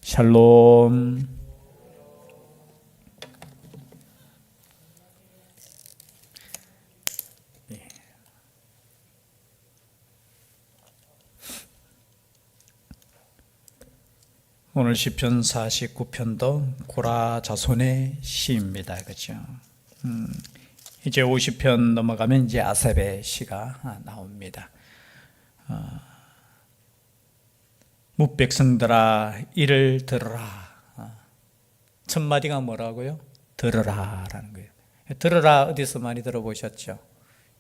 샬롬. 오늘 시편 49편도 고라 자손의 시입니다. 그렇죠? 이제 50편 넘어가면 이제 아삽의 시가 나옵니다. 뭇백성들아 이를 들으라. 첫 마디가 뭐라고요? 들으라라는 거예요. 들으라 어디서 많이 들어보셨죠?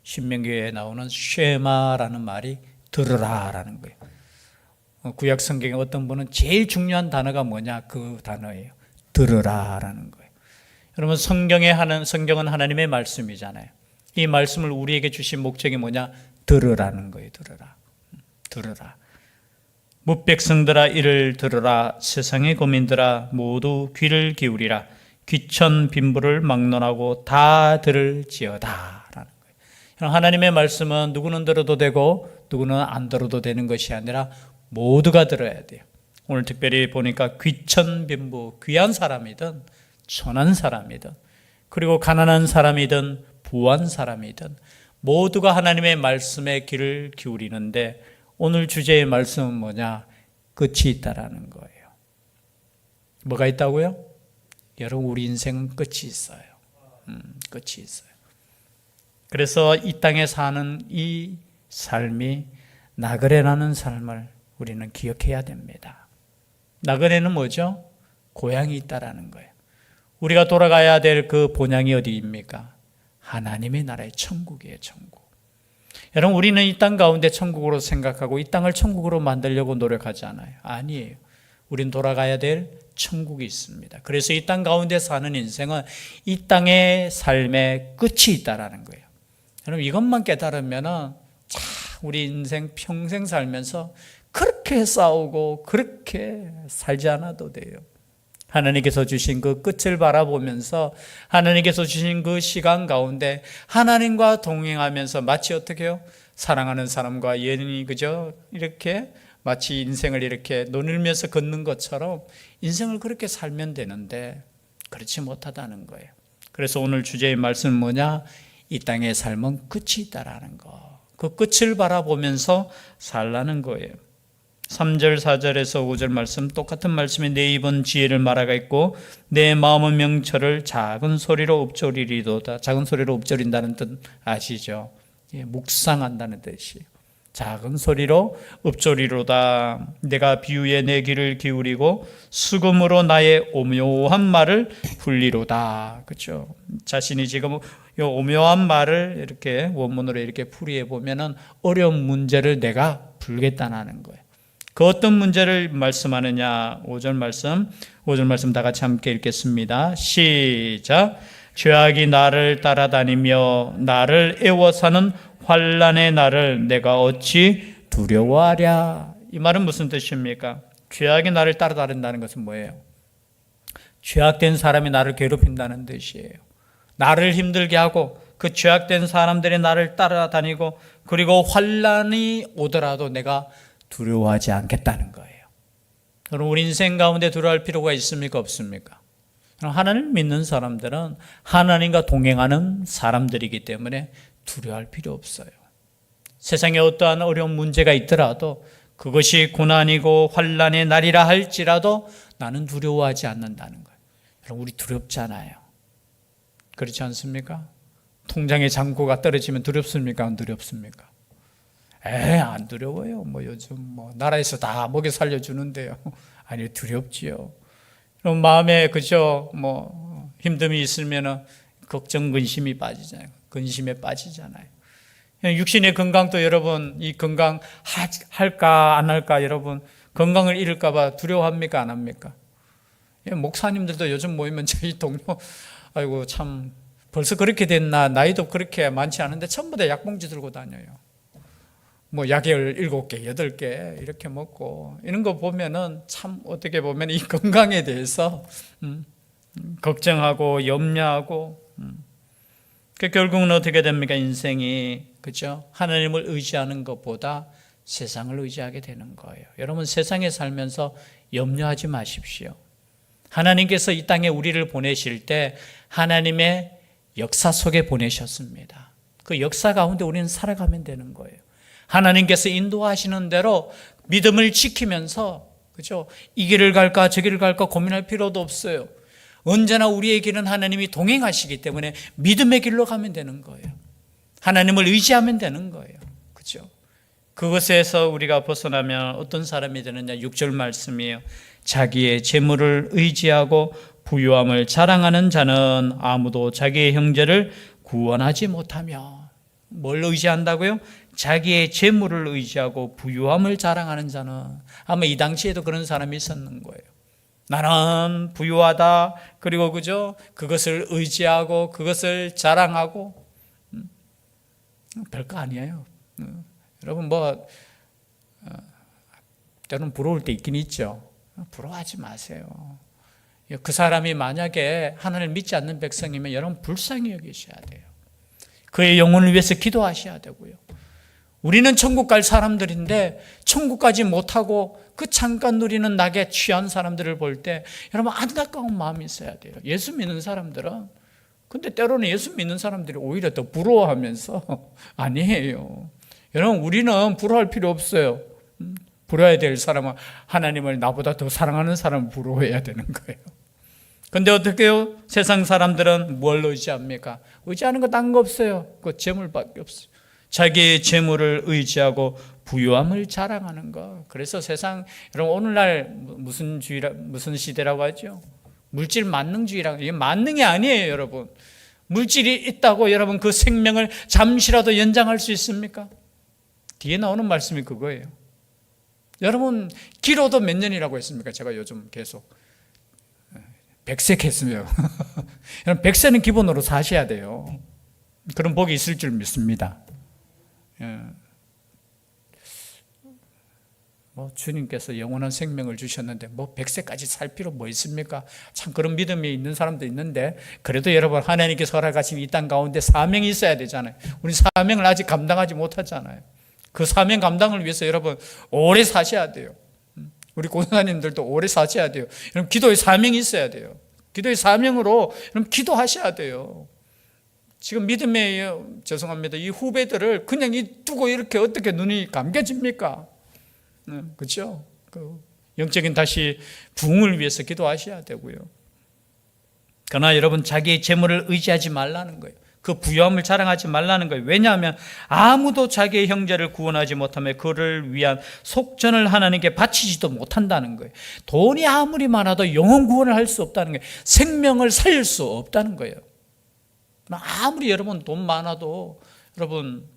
신명기에 나오는 쉐마라는 말이 들으라라는 거예요. 구약 성경에 어떤 분은 제일 중요한 단어가 뭐냐? 그 단어예요. 들으라라는 거예요. 여러분 성경은 하나님의 말씀이잖아요. 이 말씀을 우리에게 주신 목적이 뭐냐? 들으라는 거예요. 들으라. 뭇백성들아 이를 들으라. 세상의 고민들아 모두 귀를 기울이라. 귀천 빈부를 막론하고 다 들을지어다 라는 거예요. 하나님의 말씀은 누구는 들어도 되고 누구는 안 들어도 되는 것이 아니라 모두가 들어야 돼요. 오늘 특별히 보니까 귀천 빈부, 귀한 사람이든 천한 사람이든 그리고 가난한 사람이든 부한 사람이든 모두가 하나님의 말씀에 귀를 기울이는데 오늘 주제의 말씀은 뭐냐? 끝이 있다라는 거예요. 뭐가 있다고요? 여러분 우리 인생은 끝이 있어요. 끝이 있어요. 그래서 이 땅에 사는 이 삶이 나그네라는 삶을 우리는 기억해야 됩니다. 나그네는 뭐죠? 고향이 있다라는 거예요. 우리가 돌아가야 될 그 본향이 어디입니까? 하나님의 나라의 천국이에요. 천국. 여러분 우리는 이 땅 가운데 천국으로 생각하고 이 땅을 천국으로 만들려고 노력하지 않아요. 아니에요. 우린 돌아가야 될 천국이 있습니다. 그래서 이 땅 가운데 사는 인생은 이 땅의 삶의 끝이 있다라는 거예요. 여러분 이것만 깨달으면은 참 우리 인생 평생 살면서 그렇게 싸우고 그렇게 살지 않아도 돼요. 하나님께서 주신 그 끝을 바라보면서 하나님께서 주신 그 시간 가운데 하나님과 동행하면서 마치 어떻게 해요? 사랑하는 사람과 연인이 그죠? 이렇게 마치 인생을 이렇게 노늘면서 걷는 것처럼 인생을 그렇게 살면 되는데 그렇지 못하다는 거예요. 그래서 오늘 주제의 말씀은 뭐냐? 이 땅의 삶은 끝이 있다라는 거. 그 끝을 바라보면서 살라는 거예요. 3절 4절에서 5절 말씀 똑같은 말씀에 내 입은 지혜를 말하겠고 내 마음은 명철을 작은 소리로 읊조리리도다. 작은 소리로 읊조린다는 뜻 아시죠? 묵상한다는 뜻이에요. 작은 소리로 읊조리로다. 내가 비유에 내 귀를 기울이고 수금으로 나의 오묘한 말을 풀리로다. 그렇죠? 자신이 지금 이 오묘한 말을 이렇게 원문으로 이렇게 풀이해 보면은 어려운 문제를 내가 풀겠다는 거예요. 그 어떤 문제를 말씀하느냐? 5절 말씀 다 같이 함께 읽겠습니다. 시작. 죄악이 나를 따라다니며 나를 애워사는 환난의 날을 내가 어찌 두려워하랴. 이 말은 무슨 뜻입니까? 죄악이 나를 따라다닌다는 것은 뭐예요? 죄악된 사람이 나를 괴롭힌다는 뜻이에요. 나를 힘들게 하고 그 죄악된 사람들이 나를 따라다니고 그리고 환난이 오더라도 내가 두려워하지 않겠다는 거예요. 그럼 우리 인생 가운데 두려워할 필요가 있습니까? 없습니까? 하나님을 믿는 사람들은 하나님과 동행하는 사람들이기 때문에 두려워할 필요 없어요. 세상에 어떠한 어려운 문제가 있더라도 그것이 고난이고 환난의 날이라 할지라도 나는 두려워하지 않는다는 거예요. 여러분 우리 두렵잖아요. 그렇지 않습니까? 통장에 잔고가 떨어지면 두렵습니까? 안 두렵습니까? 안 두려워요. 요즘 나라에서 다 먹여 살려주는데요. 아니 두렵지요. 그럼 마음에 그죠? 힘듦이 있으면은 걱정 근심이 빠지잖아요. 근심에 빠지잖아요. 육신의 건강도 여러분 이 건강 할까 안 할까 여러분 건강을 잃을까 봐 두려워합니까 안 합니까? 목사님들도 요즘 모이면 저희 동료 아이고 참 벌써 그렇게 됐나 나이도 그렇게 많지 않은데 전부 다 약봉지 들고 다녀요. 약을 7개, 8개 이렇게 먹고 이런 거 보면은 참 어떻게 보면 이 건강에 대해서 걱정하고 염려하고 결국은 어떻게 됩니까? 인생이 그죠? 하나님을 의지하는 것보다 세상을 의지하게 되는 거예요. 여러분, 세상에 살면서 염려하지 마십시오. 하나님께서 이 땅에 우리를 보내실 때 하나님의 역사 속에 보내셨습니다. 그 역사 가운데 우리는 살아가면 되는 거예요. 하나님께서 인도하시는 대로 믿음을 지키면서, 그죠? 이 길을 갈까 저 길을 갈까 고민할 필요도 없어요. 언제나 우리의 길은 하나님이 동행하시기 때문에 믿음의 길로 가면 되는 거예요. 하나님을 의지하면 되는 거예요. 그죠? 그것에서 우리가 벗어나면 어떤 사람이 되느냐? 6절 말씀이에요. 자기의 재물을 의지하고 부유함을 자랑하는 자는 아무도 자기의 형제를 구원하지 못하며. 뭘 의지한다고요? 자기의 재물을 의지하고 부유함을 자랑하는 자는, 아마 이 당시에도 그런 사람이 있었는 거예요. 나는 부유하다. 그리고 그죠? 그것을 의지하고 그것을 자랑하고. 별거 아니에요. 여러분, 때로는 부러울 때 있긴 있죠. 부러워하지 마세요. 그 사람이 만약에 하나님을 믿지 않는 백성이면 여러분 불쌍히 여기셔야 돼요. 그의 영혼을 위해서 기도하셔야 되고요. 우리는 천국 갈 사람들인데 천국 가지 못하고 그 잠깐 누리는 낙에 취한 사람들을 볼 때 여러분 안타까운 마음이 있어야 돼요. 예수 믿는 사람들은. 근데 때로는 예수 믿는 사람들이 오히려 더 부러워하면서 아니에요. 여러분, 우리는 부러워할 필요 없어요. 부러워야 될 사람은 하나님을 나보다 더 사랑하는 사람을 부러워해야 되는 거예요. 근데 어떻게 해요? 세상 사람들은 뭘 의지합니까? 의지하는 거 딴 거 없어요. 그 재물밖에 없어요. 자기의 재물을 의지하고 부유함을 자랑하는 거. 그래서 세상, 여러분 오늘날 무슨 시대라고 하죠? 물질 만능주의라고. 이게 만능이 아니에요, 여러분. 물질이 있다고 여러분 그 생명을 잠시라도 연장할 수 있습니까? 뒤에 나오는 말씀이 그거예요. 여러분, 기로도 몇 년이라고 했습니까? 제가 요즘 계속 100세 했으면 여러분 100세는 기본으로 사셔야 돼요. 그런 복이 있을 줄 믿습니다. 주님께서 영원한 생명을 주셨는데 100세까지 살 필요 뭐 있습니까? 참 그런 믿음이 있는 사람도 있는데, 그래도 여러분 하나님께서 허락하신 이 땅 가운데 사명이 있어야 되잖아요. 우리 사명을 아직 감당하지 못하잖아요. 그 사명 감당을 위해서 여러분 오래 사셔야 돼요. 우리 고등사님들도 오래 사셔야 돼요. 여러분 기도의 사명이 있어야 돼요. 기도의 사명으로 여러분 기도하셔야 돼요. 지금 믿음의, 죄송합니다, 이 후배들을 그냥 두고 이렇게 어떻게 눈이 감겨집니까? 그렇죠? 그 영적인 다시 부흥을 위해서 기도하셔야 되고요. 그러나 여러분 자기의 재물을 의지하지 말라는 거예요. 그 부유함을 자랑하지 말라는 거예요. 왜냐하면 아무도 자기의 형제를 구원하지 못하며 그를 위한 속전을 하나님께 바치지도 못한다는 거예요. 돈이 아무리 많아도 영혼 구원을 할 수 없다는 거예요. 생명을 살릴 수 없다는 거예요. 아무리 여러분 돈 많아도 여러분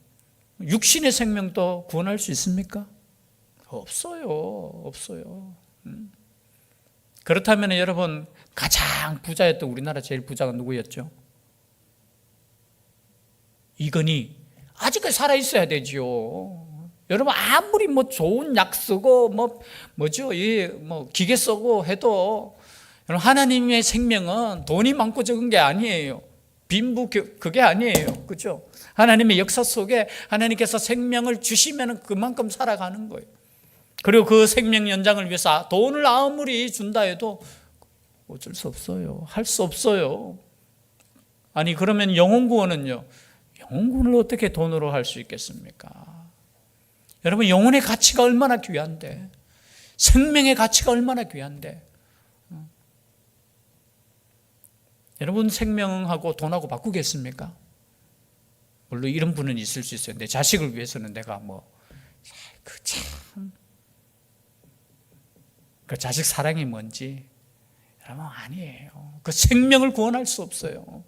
육신의 생명도 구원할 수 있습니까? 없어요. 그렇다면 여러분 가장 부자였던 우리나라 제일 부자가 누구였죠? 이건희. 아직까지 살아있어야 되지요. 여러분 아무리 좋은 약 쓰고 기계 쓰고 해도 여러분 하나님의 생명은 돈이 많고 적은 게 아니에요. 빈부 그게 아니에요. 그렇죠? 하나님의 역사 속에 하나님께서 생명을 주시면 그만큼 살아가는 거예요. 그리고 그 생명 연장을 위해서 돈을 아무리 준다 해도 어쩔 수 없어요. 할 수 없어요. 아니 그러면 영혼 구원은요? 영혼 구원을 어떻게 돈으로 할 수 있겠습니까? 여러분 영혼의 가치가 얼마나 귀한데, 생명의 가치가 얼마나 귀한데, 여러분 생명하고 돈하고 바꾸겠습니까? 물론 이런 분은 있을 수 있어요. 내 자식을 위해서는 내가 그 자식 사랑이 뭔지 여러분 아니에요. 그 생명을 구원할 수 없어요.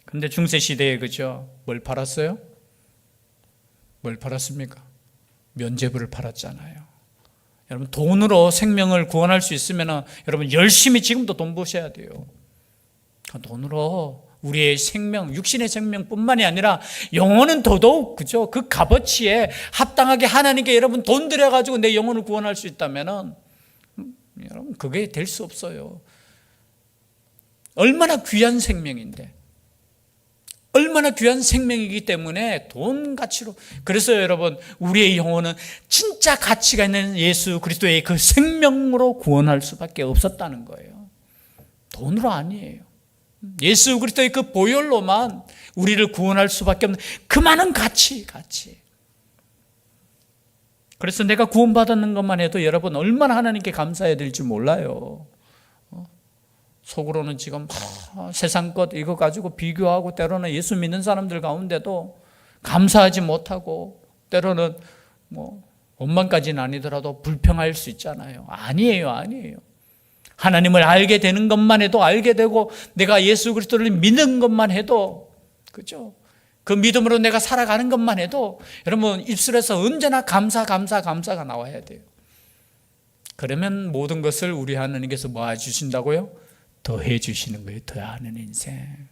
근데 중세 시대에 그죠? 뭘 팔았어요? 뭘 팔았습니까? 면죄부를 팔았잖아요. 여러분 돈으로 생명을 구원할 수 있으면 여러분 열심히 지금도 돈 버셔야 돼요. 그 돈으로 우리의 생명, 육신의 생명뿐만이 아니라 영혼은 더더욱 그죠? 그 값어치에 합당하게 하나님께 여러분 돈 들여가지고 내 영혼을 구원할 수 있다면은 여러분 그게 될 수 없어요. 얼마나 귀한 생명인데. 얼마나 귀한 생명이기 때문에 돈 가치로. 그래서 여러분, 우리의 영혼은 진짜 가치가 있는 예수 그리스도의 그 생명으로 구원할 수밖에 없었다는 거예요. 돈으로 아니에요. 예수 그리스도의 그 보혈로만 우리를 구원할 수밖에 없는 그 많은 가치. 그래서 내가 구원받았는 것만 해도 여러분 얼마나 하나님께 감사해야 될지 몰라요. 속으로는 지금 세상 것 이거 가지고 비교하고, 때로는 예수 믿는 사람들 가운데도 감사하지 못하고, 때로는 원망까지는 아니더라도 불평할 수 있잖아요. 아니에요. 하나님을 알게 되는 것만 해도, 알게 되고 내가 예수 그리스도를 믿는 것만 해도, 그죠? 그 믿음으로 내가 살아가는 것만 해도 여러분 입술에서 언제나 감사가 나와야 돼요. 그러면 모든 것을 우리 하나님께서 뭐 해주신다고요? 더해 주시는 거예요. 더하는 인생.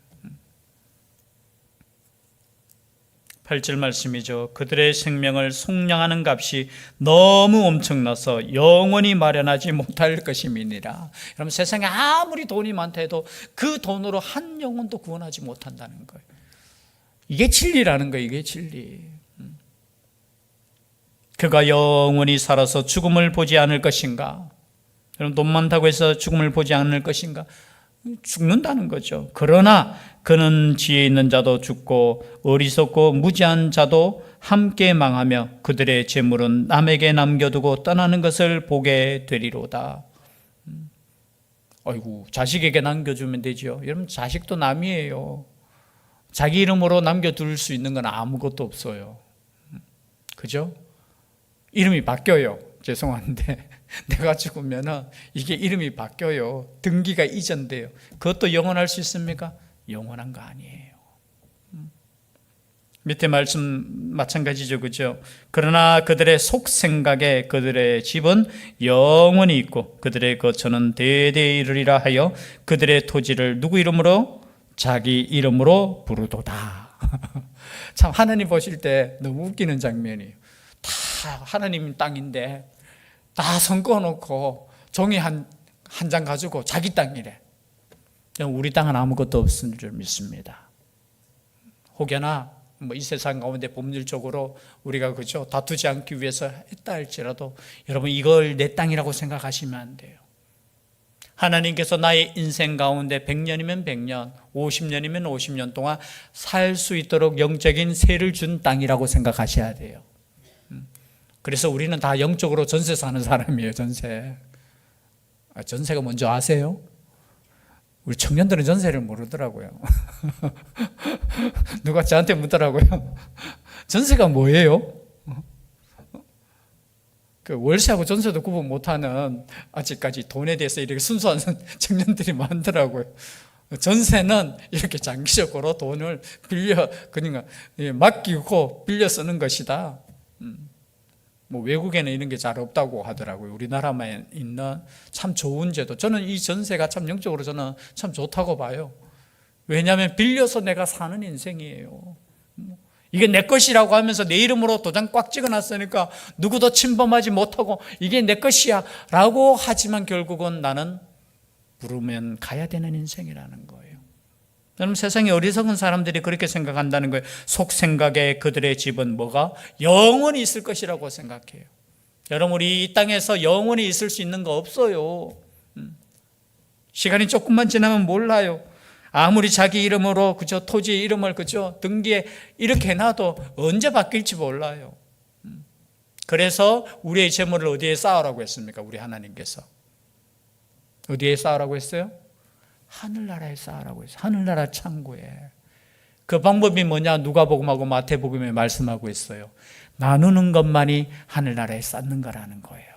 8절 말씀이죠. 그들의 생명을 속량하는 값이 너무 엄청나서 영원히 마련하지 못할 것임이니라. 여러분, 세상에 아무리 돈이 많다 해도 그 돈으로 한 영혼도 구원하지 못한다는 거예요. 이게 진리라는 거예요. 이게 진리. 그가 영원히 살아서 죽음을 보지 않을 것인가? 여러분, 돈 많다고 해서 죽음을 보지 않을 것인가? 죽는다는 거죠. 그러나 그는 지혜 있는 자도 죽고 어리석고 무지한 자도 함께 망하며 그들의 재물은 남에게 남겨두고 떠나는 것을 보게 되리로다. 아이고, 자식에게 남겨주면 되죠. 여러분, 자식도 남이에요. 자기 이름으로 남겨둘 수 있는 건 아무것도 없어요. 그죠? 이름이 바뀌어요. 죄송한데 내가 죽으면 이게 이름이 바뀌어요. 등기가 이전돼요. 그것도 영원할 수 있습니까? 영원한 거 아니에요. 밑에 말씀 마찬가지죠. 그죠? 그러나 그들의 속생각에 그들의 집은 영원히 있고 그들의 거처는 대대에 이르리라 하여 그들의 토지를 누구 이름으로? 자기 이름으로 부르도다. 참, 하나님 보실 때 너무 웃기는 장면이에요. 다 하나님 땅인데 다 선거놓고 종이 한 장 가지고 자기 땅이래. 우리 땅은 아무것도 없을 줄 믿습니다. 혹여나 이 세상 가운데 법률적으로 우리가 그죠 다투지 않기 위해서 했다 할지라도 여러분, 이걸 내 땅이라고 생각하시면 안 돼요. 하나님께서 나의 인생 가운데 100년이면 100년, 50년이면 50년 동안 살 수 있도록 영적인 세를 준 땅이라고 생각하셔야 돼요. 그래서 우리는 다 영적으로 전세 사는 사람이에요. 전세가 뭔지 아세요? 우리 청년들은 전세를 모르더라고요. 누가 저한테 묻더라고요. 전세가 뭐예요? 그 월세하고 전세도 구분 못하는, 아직까지 돈에 대해서 이렇게 순수한 청년들이 많더라고요. 전세는 이렇게 장기적으로 돈을 그러니까 맡기고 빌려 쓰는 것이다. 외국에는 이런 게 잘 없다고 하더라고요. 우리나라만 있는 참 좋은 제도. 저는 이 전세가 참 영적으로 저는 참 좋다고 봐요. 왜냐하면 빌려서 내가 사는 인생이에요. 이게 내 것이라고 하면서 내 이름으로 도장 꽉 찍어놨으니까 누구도 침범하지 못하고 이게 내 것이야 라고 하지만 결국은 나는 부르면 가야 되는 인생이라는 거예요. 여러분, 세상에 어리석은 사람들이 그렇게 생각한다는 거예요. 속생각에 그들의 집은 뭐가? 영원히 있을 것이라고 생각해요. 여러분, 우리 이 땅에서 영원히 있을 수 있는 거 없어요. 시간이 조금만 지나면 몰라요. 아무리 자기 이름으로 그죠 토지의 이름을 그죠 등기에 이렇게 해놔도 언제 바뀔지 몰라요. 그래서 우리의 재물을 어디에 쌓으라고 했습니까? 우리 하나님께서 어디에 쌓으라고 했어요? 하늘나라에 쌓으라고 했어요. 하늘나라 창고에. 그 방법이 뭐냐? 누가복음하고 마태복음에 말씀하고 있어요. 나누는 것만이 하늘나라에 쌓는 거라는 거예요.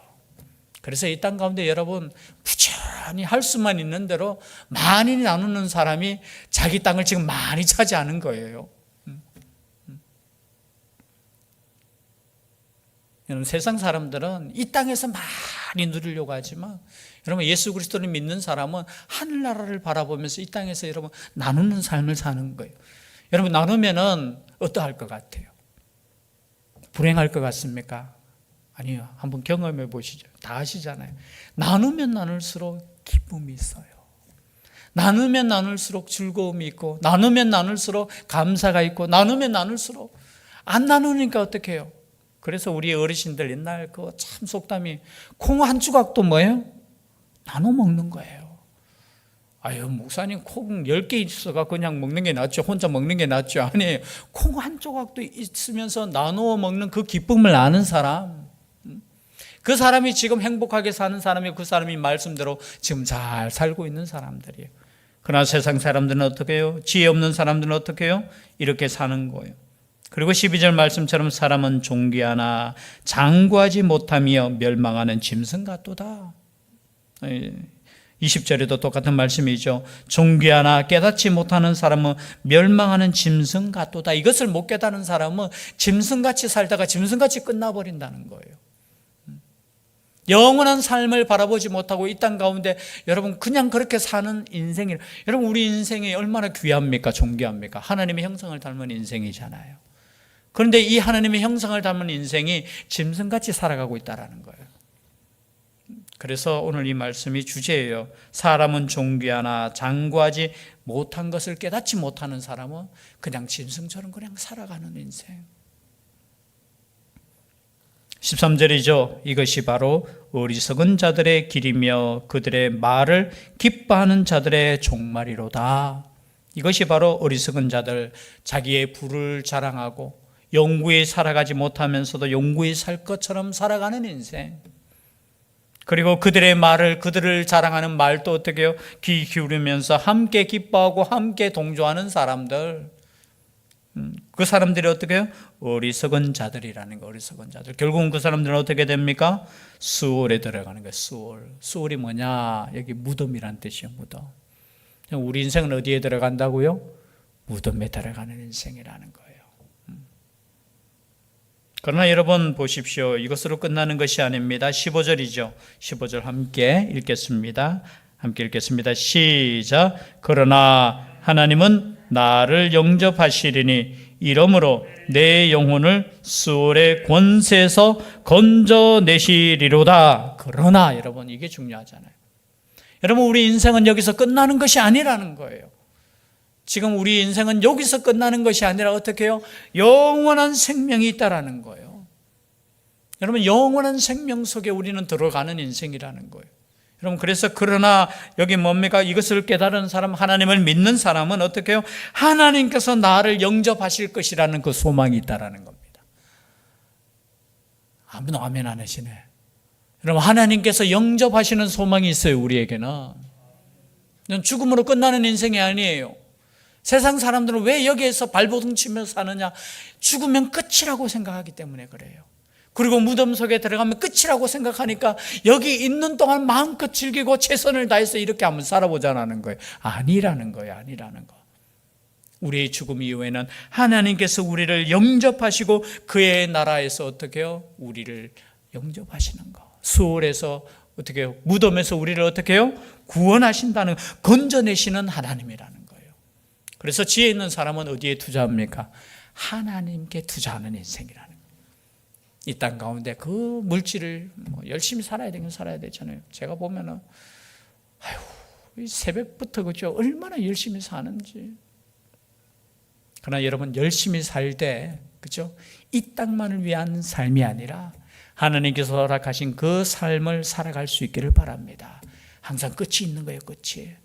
그래서 이 땅 가운데 여러분 부지런히 할 수만 있는 대로 많이 나누는 사람이 자기 땅을 지금 많이 차지하는 거예요. 여러분, 세상 사람들은 이 땅에서 많이 누리려고 하지만 여러분, 예수 그리스도를 믿는 사람은 하늘나라를 바라보면서 이 땅에서 여러분 나누는 삶을 사는 거예요. 여러분, 나누면은 어떠할 것 같아요? 불행할 것 같습니까? 아니요. 한번 경험해 보시죠. 다 아시잖아요. 나누면 나눌수록 기쁨이 있어요. 나누면 나눌수록 즐거움이 있고, 나누면 나눌수록 감사가 있고, 나누면 나눌수록, 안 나누니까 어떻게 해요? 그래서 우리 어르신들 옛날 그 참 속담이, 콩 한 조각도 뭐예요? 나눠 먹는 거예요. 아유, 목사님 콩 10개 있어가 그냥 먹는 게 낫죠. 혼자 먹는 게 낫죠. 아니, 콩 한 조각도 있으면서 나누어 먹는 그 기쁨을 아는 사람, 그 사람이 지금 행복하게 사는 사람이, 그 사람이 말씀대로 지금 잘 살고 있는 사람들이에요. 그러나 세상 사람들은 어떻게 해요? 지혜 없는 사람들은 어떻게 해요? 이렇게 사는 거예요. 그리고 12절 말씀처럼 사람은 존귀하나 장구하지 못하며 멸망하는 짐승 같도다. 20절에도 똑같은 말씀이죠. 존귀하나 깨닫지 못하는 사람은 멸망하는 짐승 같도다. 이것을 못 깨닫는 사람은 짐승같이 살다가 짐승같이 끝나버린다는 거예요. 영원한 삶을 바라보지 못하고 이 땅 가운데 여러분 그냥 그렇게 사는 인생이, 여러분 우리 인생이 얼마나 귀합니까? 존귀합니까? 하나님의 형상을 닮은 인생이잖아요. 그런데 이 하나님의 형상을 닮은 인생이 짐승같이 살아가고 있다는 거예요. 그래서 오늘 이 말씀이 주제예요. 사람은 존귀하나 장구하지 못한 것을 깨닫지 못하는 사람은 그냥 짐승처럼 그냥 살아가는 인생. 13절이죠. 이것이 바로 어리석은 자들의 길이며 그들의 말을 기뻐하는 자들의 종말이로다. 이것이 바로 어리석은 자들, 자기의 부를 자랑하고 영구히 살아가지 못하면서도 영구히 살 것처럼 살아가는 인생. 그리고 그들의 말을, 그들을 자랑하는 말도 어떻게 해요? 귀 기울이면서 함께 기뻐하고 함께 동조하는 사람들. 그 사람들이 어떻게 해요? 어리석은 자들이라는 거. 어리석은 자들. 결국은 그 사람들은 어떻게 됩니까? 수월에 들어가는 거예요. 수월. 수월이 뭐냐? 여기 무덤이란 뜻이에요. 무덤. 우리 인생은 어디에 들어간다고요? 무덤에 들어가는 인생이라는 거예요. 그러나 여러분 보십시오. 이것으로 끝나는 것이 아닙니다. 15절이죠. 15절 함께 읽겠습니다. 함께 읽겠습니다. 시작. 그러나 하나님은 나를 영접하시리니 이러므로 내 영혼을 수월의 권세에서 건져내시리로다. 그러나 여러분 이게 중요하잖아요. 여러분 우리 인생은 여기서 끝나는 것이 아니라는 거예요. 지금 우리 인생은 여기서 끝나는 것이 아니라 어떻게 해요? 영원한 생명이 있다라는 거예요. 여러분 영원한 생명 속에 우리는 들어가는 인생이라는 거예요. 여러분 그래서 그러나 여기 뭡니까? 이것을 깨달은 사람, 하나님을 믿는 사람은 어떻게 해요? 하나님께서 나를 영접하실 것이라는 그 소망이 있다라는 겁니다. 아무도 아멘 안 하시네. 여러분 하나님께서 영접하시는 소망이 있어요. 우리에게는 죽음으로 끝나는 인생이 아니에요. 세상 사람들은 왜 여기에서 발버둥 치며 사느냐? 죽으면 끝이라고 생각하기 때문에 그래요. 그리고 무덤 속에 들어가면 끝이라고 생각하니까 여기 있는 동안 마음껏 즐기고 최선을 다해서 이렇게 한번 살아보자는 거예요. 아니라는 거예요. 아니라는 거. 우리의 죽음 이후에는 하나님께서 우리를 영접하시고 그의 나라에서 어떻게 해요? 우리를 영접하시는 거. 수월에서 어떻게 해요? 무덤에서 우리를 어떻게 해요? 구원하신다는, 건져내시는 하나님이라는 거예요. 그래서 지혜 있는 사람은 어디에 투자합니까? 하나님께 투자하는 인생이라는 거예요. 이 땅 가운데 그 물질을 열심히 살아야 되긴 살아야 되잖아요. 제가 보면은 새벽부터 그죠? 얼마나 열심히 사는지. 그러나 여러분 열심히 살 때 그죠? 이 땅만을 위한 삶이 아니라 하나님께서 허락하신 그 삶을 살아갈 수 있기를 바랍니다. 항상 끝이 있는 거예요. 끝이.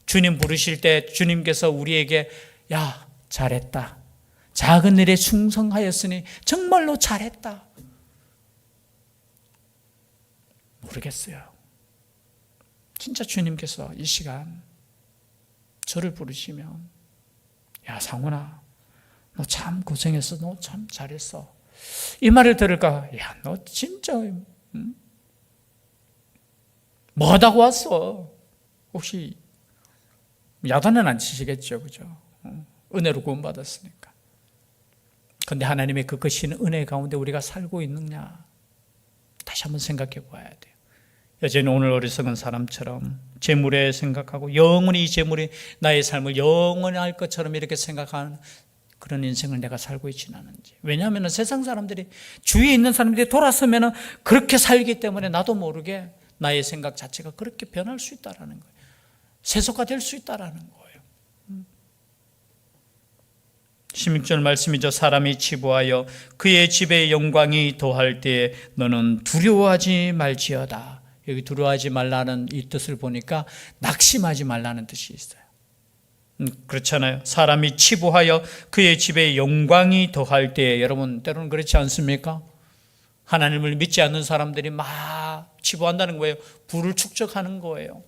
주님 부르실 때 주님께서 우리에게 야 잘했다. 작은 일에 충성하였으니 정말로 잘했다. 모르겠어요. 진짜 주님께서 이 시간 저를 부르시면 야 상훈아 너 참 고생했어. 너 참 잘했어. 이 말을 들을까? 야 너 진짜 뭐 하다고 왔어? 혹시 야단은 안 치시겠죠, 그죠? 은혜로 구원받았으니까. 그런데 하나님의 그 크신 은혜 가운데 우리가 살고 있느냐? 다시 한번 생각해 봐야 돼요. 여전히 오늘 어리석은 사람처럼 재물에 생각하고 영원히 이 재물이 나의 삶을 영원할 것처럼 이렇게 생각하는 그런 인생을 내가 살고 있지는 않은지. 왜냐하면 세상 사람들이, 주위에 있는 사람들이 돌아서면 그렇게 살기 때문에 나도 모르게 나의 생각 자체가 그렇게 변할 수 있다는 거예요. 세속화 될 수 있다라는 거예요. 16절 말씀이죠. 사람이 치부하여 그의 집에 영광이 더할 때에 너는 두려워하지 말지어다. 여기 두려워하지 말라는 이 뜻을 보니까 낙심하지 말라는 뜻이 있어요. 그렇잖아요. 사람이 치부하여 그의 집에 영광이 더할 때에, 여러분 때로는 그렇지 않습니까? 하나님을 믿지 않는 사람들이 막 치부한다는 거예요. 부를 축적하는 거예요.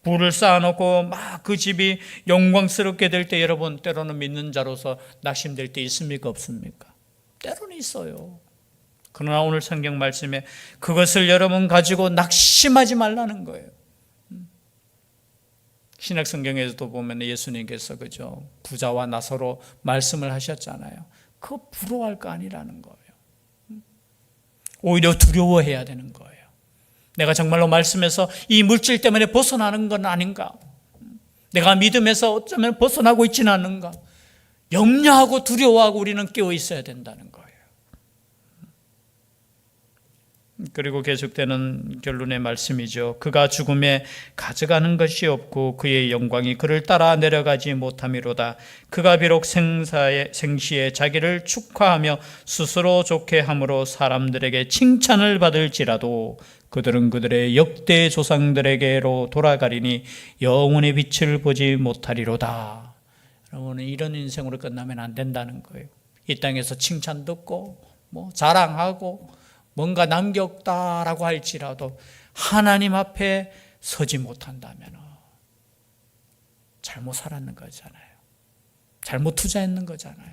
부를 쌓아놓고 막 그 집이 영광스럽게 될 때, 여러분 때로는 믿는 자로서 낙심될 때 있습니까? 없습니까? 때로는 있어요. 그러나 오늘 성경 말씀에 그것을 여러분 가지고 낙심하지 말라는 거예요. 신약 성경에서도 보면 예수님께서 그죠, 부자와 나사로 말씀을 하셨잖아요. 그거 부러워할 거 아니라는 거예요. 오히려 두려워해야 되는 거예요. 내가 정말로 말씀에서 이 물질 때문에 벗어나는 건 아닌가? 내가 믿음에서 어쩌면 벗어나고 있지는 않는가? 염려하고 두려워하고 우리는 깨어 있어야 된다는 거예요. 그리고 계속되는 결론의 말씀이죠. 그가 죽음에 가져가는 것이 없고 그의 영광이 그를 따라 내려가지 못함이로다. 그가 비록 생시에 자기를 축하하며 스스로 좋게 함으로 사람들에게 칭찬을 받을지라도 그들은 그들의 역대 조상들에게로 돌아가리니 영원의 빛을 보지 못하리로다. 여러분은 이런 인생으로 끝나면 안 된다는 거예요. 이 땅에서 칭찬 듣고 자랑하고 뭔가 남겼다라고 할지라도 하나님 앞에 서지 못한다면 잘못 살았는 거잖아요. 잘못 투자했는 거잖아요.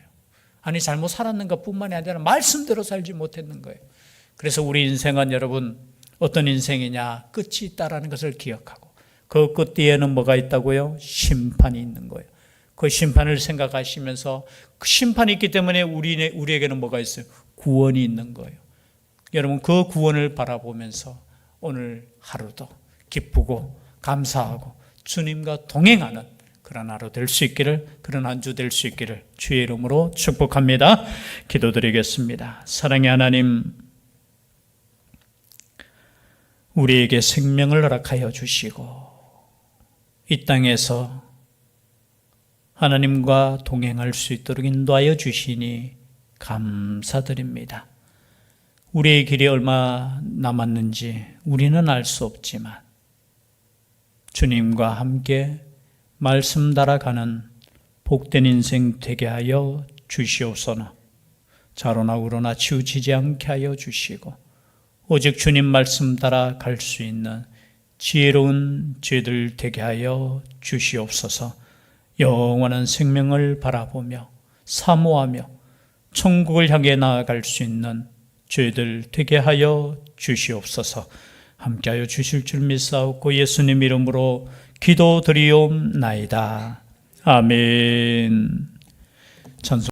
아니 잘못 살았는 것뿐만이 아니라 말씀대로 살지 못했는 거예요. 그래서 우리 인생은 여러분 어떤 인생이냐, 끝이 있다라는 것을 기억하고 그 끝 뒤에는 뭐가 있다고요? 심판이 있는 거예요. 그 심판을 생각하시면서 그 심판이 있기 때문에 우리에게는 뭐가 있어요? 구원이 있는 거예요. 여러분 그 구원을 바라보면서 오늘 하루도 기쁘고 감사하고 주님과 동행하는 그런 하루 될 수 있기를, 그런 한 주 될 수 있기를 주의 이름으로 축복합니다. 기도드리겠습니다. 사랑의 하나님, 우리에게 생명을 허락하여 주시고 이 땅에서 하나님과 동행할 수 있도록 인도하여 주시니 감사드립니다. 우리의 길이 얼마 남았는지 우리는 알 수 없지만 주님과 함께 말씀 따라가는 복된 인생 되게 하여 주시옵소서. 좌로나 우로나 치우치지 않게 하여 주시고 오직 주님 말씀 따라 갈 수 있는 지혜로운 죄들 되게 하여 주시옵소서. 영원한 생명을 바라보며 사모하며 천국을 향해 나아갈 수 있는 죄들 되게 하여 주시옵소서. 함께하여 주실 줄 믿사옵고 예수님 이름으로 기도드리옵나이다. 아멘. 찬송